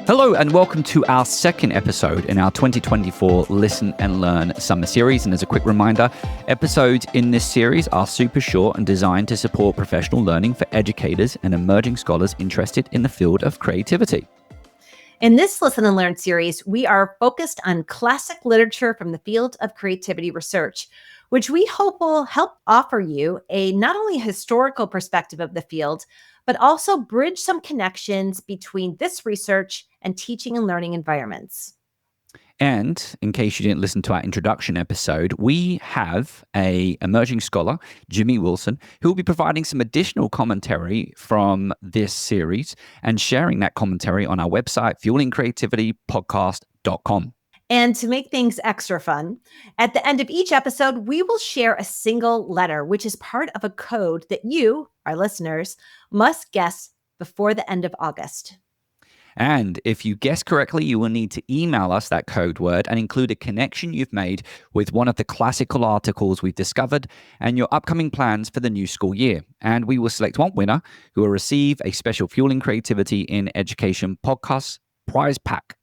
Hello and welcome to our second episode in our 2024 Listen and Learn Summer Series. And as a quick reminder, episodes in this series are super short and designed to support professional learning for educators and emerging scholars interested in the field of creativity. In this Listen and Learn series, we are focused on classic literature from the field of creativity research, which we hope will help offer you a not only historical perspective of the field, but also bridge some connections between this research and teaching and learning environments. And in case you didn't listen to our introduction episode, we have an emerging scholar, Jimmy Wilson, who will be providing some additional commentary from this series and sharing that commentary on our website, fuelingcreativitypodcast.com. And to make things extra fun, at the end of each episode, we will share a single letter, which is part of a code that you, our listeners, must guess before the end of August. And if you guess correctly, you will need to email us that code word and include a connection you've made with one of the classical articles we've discovered and your upcoming plans for the new school year. And we will select one winner who will receive a special Fueling Creativity in Education podcast prize pack.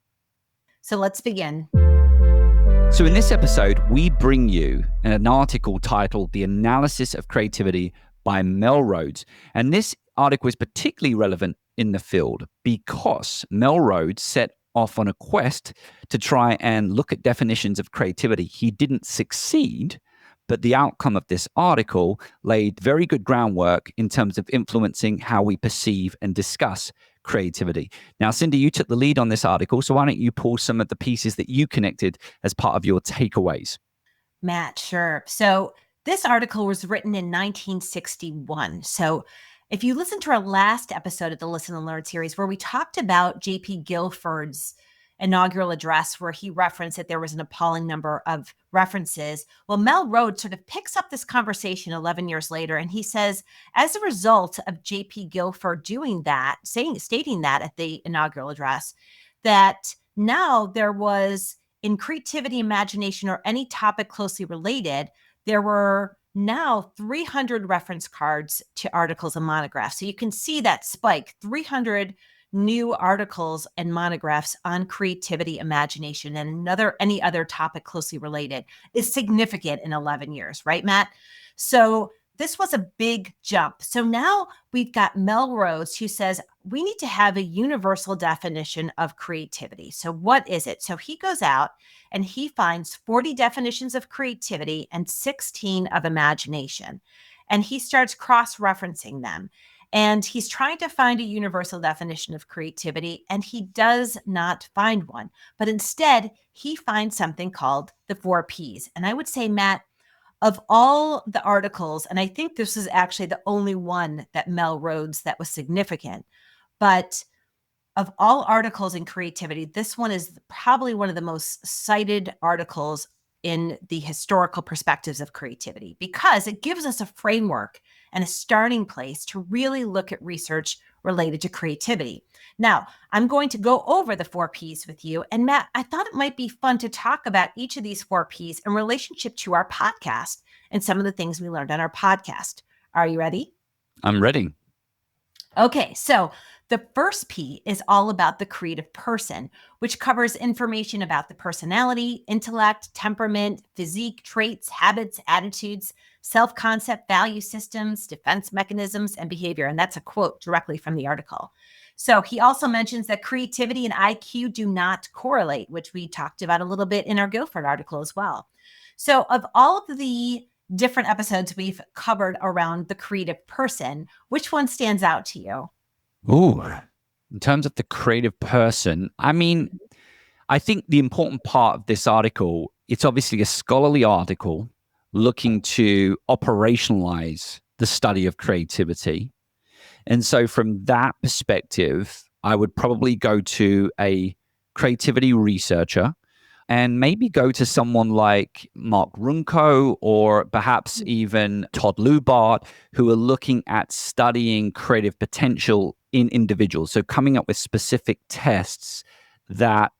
So let's begin. So in this episode, we bring you an article titled The Analysis of Creativity by Mel Rhodes. And this article is particularly relevant in the field because Mel Rhodes set off on a quest to try and look at definitions of creativity. He didn't succeed, but the outcome of this article laid very good groundwork in terms of influencing how we perceive and discuss creativity. Now, Cyndi, you took the lead on this article, so why don't you pull some of the pieces that you connected as part of your takeaways? Matt, sure. So this article was written in 1961. So if you listen to our last episode of the Listen and Learn series, where we talked about J.P. Guilford's inaugural address, where he referenced that there was an appalling number of references, well, Mel Rhodes sort of picks up this conversation 11 years later, and he says, as a result of J.P. Guilford doing that, stating that at the inaugural address, that now there was, in creativity, imagination, or any topic closely related, there were now 300 reference cards to articles and monographs. So you can see that spike, 300 new articles and monographs on creativity, imagination, and any other topic closely related is significant in 11 years, right, Matt? So this was a big jump. So now we've got Mel Rhodes, who says we need to have a universal definition of creativity. So what is it? So he goes out and he finds 40 definitions of creativity and 16 of imagination. And he starts cross-referencing them. And he's trying to find a universal definition of creativity, and he does not find one. But instead, he finds something called the 4 Ps. And I would say, Matt, of all the articles, and I think this is actually the only one that Mel Rhodes that was significant, but of all articles in creativity, this one is probably one of the most cited articles in the historical perspectives of creativity, because it gives us a framework and a starting place to really look at research related to creativity. Now, I'm going to go over the 4 Ps with you. And Matt, I thought it might be fun to talk about each of these 4 Ps in relationship to our podcast and some of the things we learned on our podcast. Are you ready? I'm ready. Okay, so the first P is all about the creative person, which covers information about the personality, intellect, temperament, physique, traits, habits, attitudes, self-concept, value systems, defense mechanisms, and behavior. And that's a quote directly from the article. So he also mentions that creativity and IQ do not correlate, which we talked about a little bit in our Guilford article as well. So of all of the different episodes we've covered around the creative person, which one stands out to you? Ooh, in terms of the creative person, I think the important part of this article, it's obviously a scholarly article looking to operationalize the study of creativity. And so from that perspective, I would probably go to a creativity researcher and maybe go to someone like Mark Runco or perhaps even Todd Lubart, who are looking at studying creative potential in individuals. So coming up with specific tests that,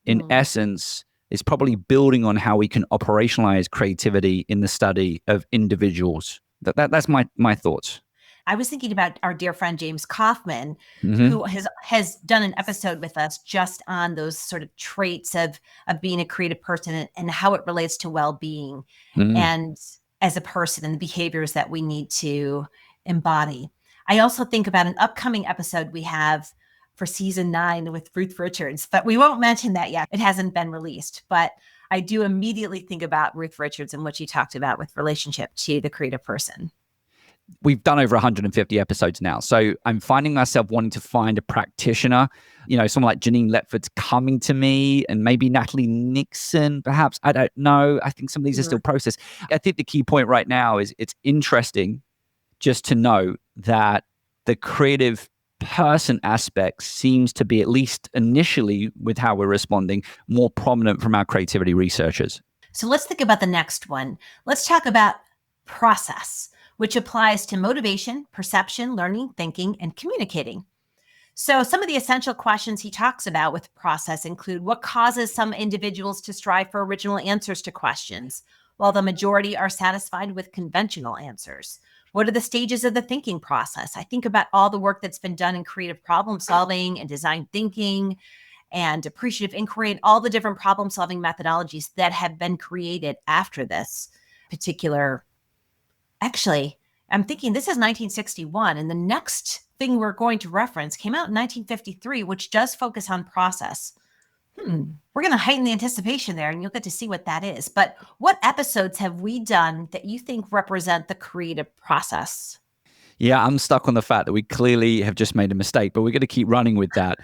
in essence, is probably building on how we can operationalize creativity in the study of individuals. That's my thoughts. I was thinking about our dear friend James Kaufman, Hmm. who has done an episode with us just on those sort of traits of being a creative person and how it relates to well-being Mm. and as a person and the behaviors that we need to embody. I also think about an upcoming episode we have for season 9 with Ruth Richards, but we won't mention that yet. It hasn't been released, but I do immediately think about Ruth Richards and what she talked about with relationship to the creative person. We've done over 150 episodes now. So I'm finding myself wanting to find a practitioner, someone like Janine Letford's coming to me, and maybe Natalie Nixon, perhaps. I don't know. I think some of these are still processed. I think the key point right now is it's interesting just to know that the creative person aspect seems to be, at least initially with how we're responding, more prominent from our creativity researchers. So let's think about the next one. Let's talk about process, which applies to motivation, perception, learning, thinking, and communicating. So some of the essential questions he talks about with process include what causes some individuals to strive for original answers to questions, while the majority are satisfied with conventional answers. What are the stages of the thinking process? I think about all the work that's been done in creative problem solving and design thinking and appreciative inquiry and all the different problem solving methodologies that have been created after this particular. Actually, I'm thinking this is 1961, and the next thing we're going to reference came out in 1953, which does focus on process. We're going to heighten the anticipation there, and you'll get to see what that is. But what episodes have we done that you think represent the creative process? Yeah, I'm stuck on the fact that we clearly have just made a mistake, but we're going to keep running with that.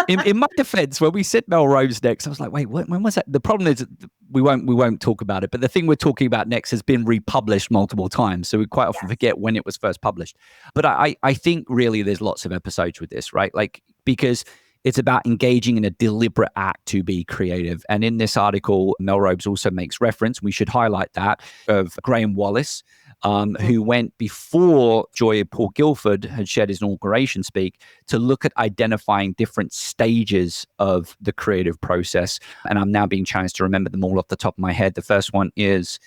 In my defense, when we said Mel Rhodes next, I was like, wait, when was that? The problem is we won't talk about it, but the thing we're talking about next has been republished multiple times, so we quite often forget when it was first published. But I think really there's lots of episodes with this, right? Like, because it's about engaging in a deliberate act to be creative. And in this article, Mel Rhodes also makes reference, we should highlight that, of Graham Wallace, who went before Joy Paul Guilford had shared his inauguration speak to look at identifying different stages of the creative process. And I'm now being challenged to remember them all off the top of my head. The first one is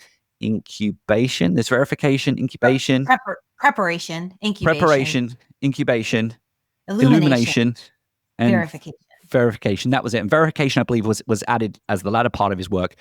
incubation. There's verification, incubation, preparation, incubation, preparation, incubation, illumination, and verification. That was it. And verification, I believe, was added as the latter part of his work.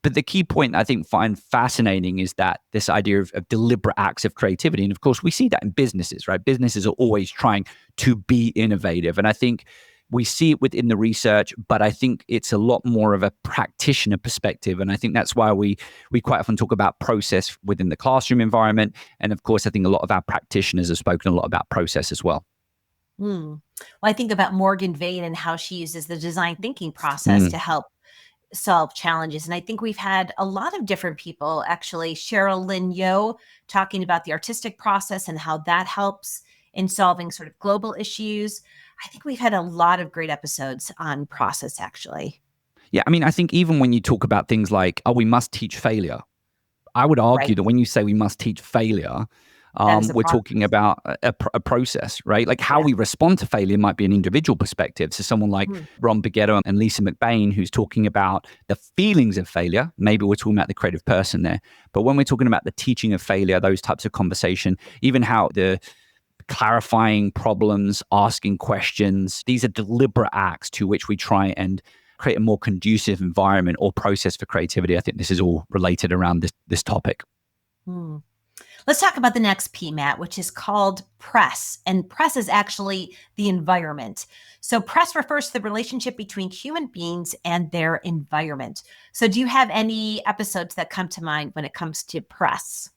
But the key point I think find fascinating is that this idea of deliberate acts of creativity. And of course, we see that in businesses, right? Businesses are always trying to be innovative. And I think we see it within the research, but I think it's a lot more of a practitioner perspective. And I think that's why we quite often talk about process within the classroom environment. And of course, I think a lot of our practitioners have spoken a lot about process as well. Well, I think about Morgan Vane and how she uses the design thinking process to help solve challenges. And I think we've had a lot of different people, actually, Cheryl Lynn Yo talking about the artistic process and how that helps in solving sort of global issues. I think we've had a lot of great episodes on process, actually. Yeah, I mean, I think even when you talk about things like, we must teach failure, I would argue that when you say we must teach failure, we're talking about a process, right? Like how we respond to failure might be an individual perspective. So someone like Ron Beghetto and Lisa McBain, who's talking about the feelings of failure, maybe we're talking about the creative person there. But when we're talking about the teaching of failure, those types of conversation, even how the clarifying problems, asking questions, these are deliberate acts to which we try and create a more conducive environment or process for creativity. I think this is all related around this topic. Let's talk about the next P, Matt, which is called press. And press is actually the environment. So press refers to the relationship between human beings and their environment. So do you have any episodes that come to mind when it comes to press?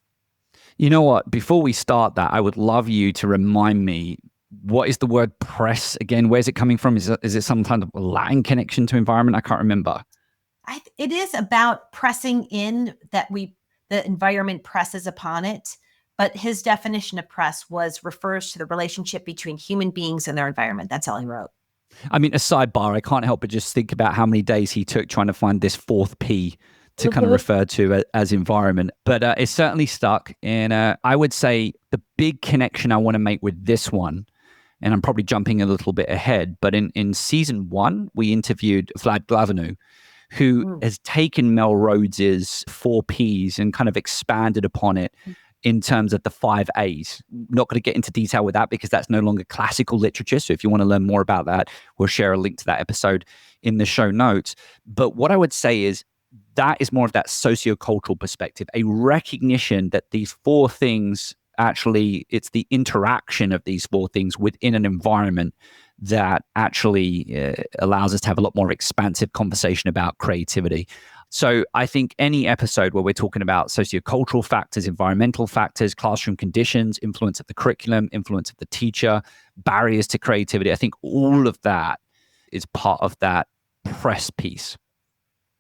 You know what? Before we start that, I would love you to remind me, what is the word press again? Where's it coming from? Is it some kind of Latin connection to environment? I can't remember. It is about pressing in, that the environment presses upon it. But his definition of press refers to the relationship between human beings and their environment. That's all he wrote. I mean, a sidebar, I can't help but just think about how many days he took trying to find this fourth P to kind of refer to as environment. But it certainly stuck. And I would say the big connection I want to make with this one, and I'm probably jumping a little bit ahead, but in season 1, we interviewed Vlad Glavinu, who has taken Mel Rhodes's 4 Ps and kind of expanded upon it in terms of the 5 A's. Not going to get into detail with that because that's no longer classical literature. So if you want to learn more about that, we'll share a link to that episode in the show notes. But what I would say is that is more of that sociocultural perspective, a recognition that these 4 things actually, it's the interaction of these 4 things within an environment that actually allows us to have a lot more expansive conversation about creativity. So I think any episode where we're talking about sociocultural factors, environmental factors, classroom conditions, influence of the curriculum, influence of the teacher, barriers to creativity, I think all of that is part of that press piece.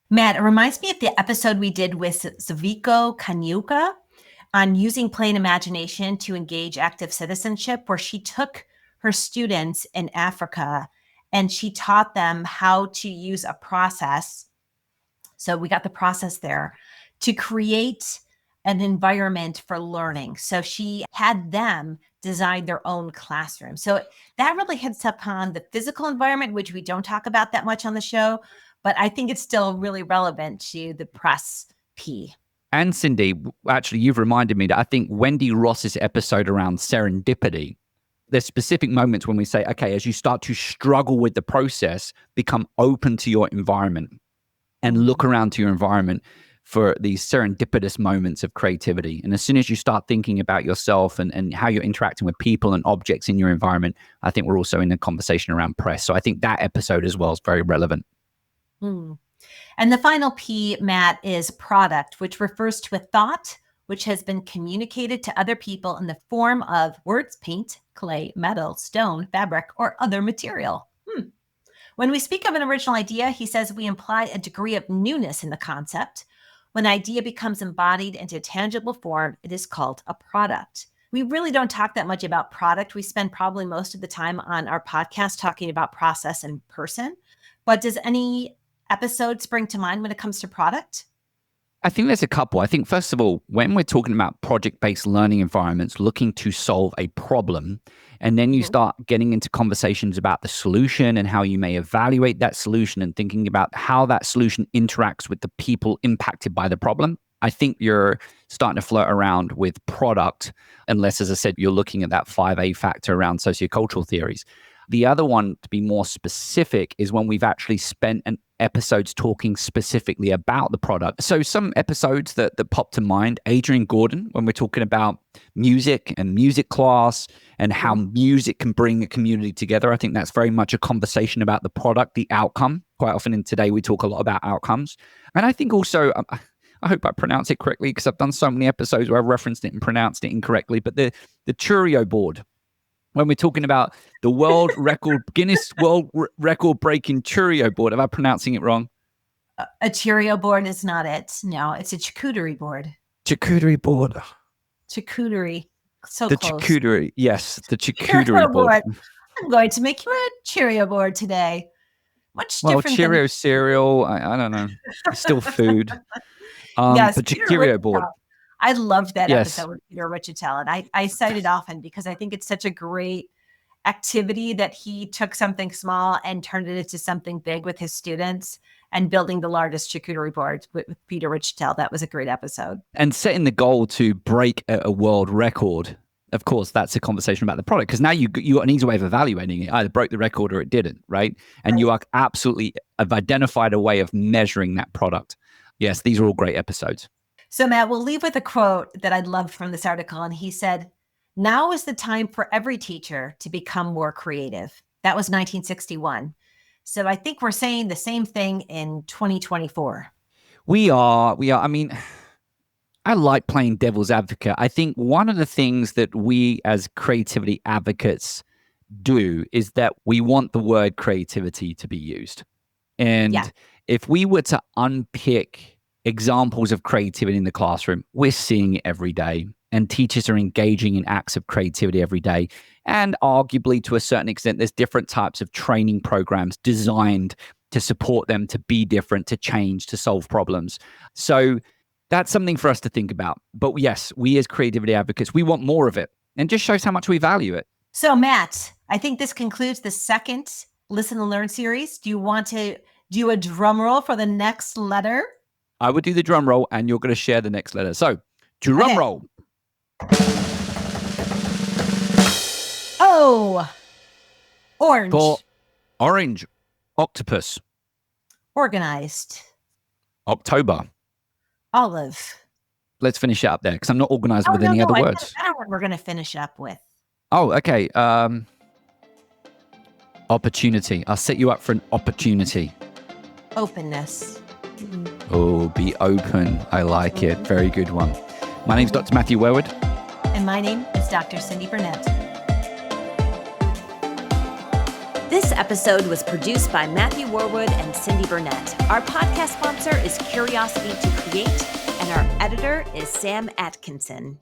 Matt, it reminds me of the episode we did with Zviko Kanyuka on using plain imagination to engage active citizenship, where she took her students in Africa and she taught them how to use a process. So we got the process there to create an environment for learning. So she had them design their own classroom. So that really hits upon the physical environment, which we don't talk about that much on the show, but I think it's still really relevant to the press P. And Cyndi, actually, you've reminded me that I think Wendy Ross's episode around serendipity, there's specific moments when we say, okay, as you start to struggle with the process, become open to your environment and look around to your environment for these serendipitous moments of creativity. And as soon as you start thinking about yourself and how you're interacting with people and objects in your environment, I think we're also in a conversation around press. So I think that episode as well is very relevant. And the final P, Matt, is product, which refers to a thought which has been communicated to other people in the form of words, paint, clay, metal, stone, fabric, or other material. When we speak of an original idea, he says we imply a degree of newness in the concept. When an idea becomes embodied into tangible form, it is called a product. We really don't talk that much about product. We spend probably most of the time on our podcast talking about process and person. But does any episode spring to mind when it comes to product? I think there's a couple. I think, first of all, when we're talking about project-based learning environments looking to solve a problem, and then you start getting into conversations about the solution and how you may evaluate that solution and thinking about how that solution interacts with the people impacted by the problem, I think you're starting to flirt around with product, unless, as I said, you're looking at that 5A factor around sociocultural theories. The other one, to be more specific, is when we've actually spent an episodes talking specifically about the product. So some episodes that pop to mind, Adrian Gordon, when we're talking about music and music class and how music can bring a community together. I think that's very much a conversation about the product, the outcome. Quite often in today, we talk a lot about outcomes. And I think also, I hope I pronounce it correctly because I've done so many episodes where I've referenced it and pronounced it incorrectly, but the Churio board. When we're talking about the world record, Guinness World Record breaking Churio board. Am I pronouncing it wrong? A Churio board is not it. No, it's a charcuterie board. Charcuterie board. Charcuterie. So the close. Charcuterie. Yes, the charcuterie board. I'm going to make you a Cheerio board today. Much different. Cheerio cereal. I don't know. It's still food. Yes, but Cheerio board. I loved that episode with Peter Richitel, and I cite it often because I think it's such a great activity that he took something small and turned it into something big with his students and building the largest charcuterie board with Peter Richitel. That was a great episode. And setting the goal to break a world record. Of course, that's a conversation about the product because now you got an easy way of evaluating it. Either broke the record or it didn't, right? And you are absolutely have identified a way of measuring that product. Yes, these are all great episodes. So, Matt, we'll leave with a quote that I loved from this article. And he said, "Now is the time for every teacher to become more creative." That was 1961. So I think we're saying the same thing in 2024. We are. I mean, I like playing devil's advocate. I think one of the things that we as creativity advocates do is that we want the word creativity to be used. And if we were to unpick examples of creativity in the classroom, we're seeing it every day. And teachers are engaging in acts of creativity every day. And arguably, to a certain extent, there's different types of training programs designed to support them to be different, to change, to solve problems. So that's something for us to think about. But yes, we as creativity advocates, we want more of it. And just shows how much we value it. So Matt, I think this concludes the second Listen and Learn series. Do you want to do a drum roll for the next letter? I would do the drum roll and you're going to share the next letter. So drum roll. Oh, orange. For orange, octopus. Organized. October. Olive. Let's finish it up there because I'm not organized with any other words. I know what we're going to finish up with. Oh, okay. Opportunity. I'll set you up for an opportunity. Openness. Oh, be open. I like it. Very good one. My name's Dr. Matthew Worwood. And my name is Dr. Cyndi Burnett. This episode was produced by Matthew Worwood and Cyndi Burnett. Our podcast sponsor is Curiosity to Create, and our editor is Sam Atkinson.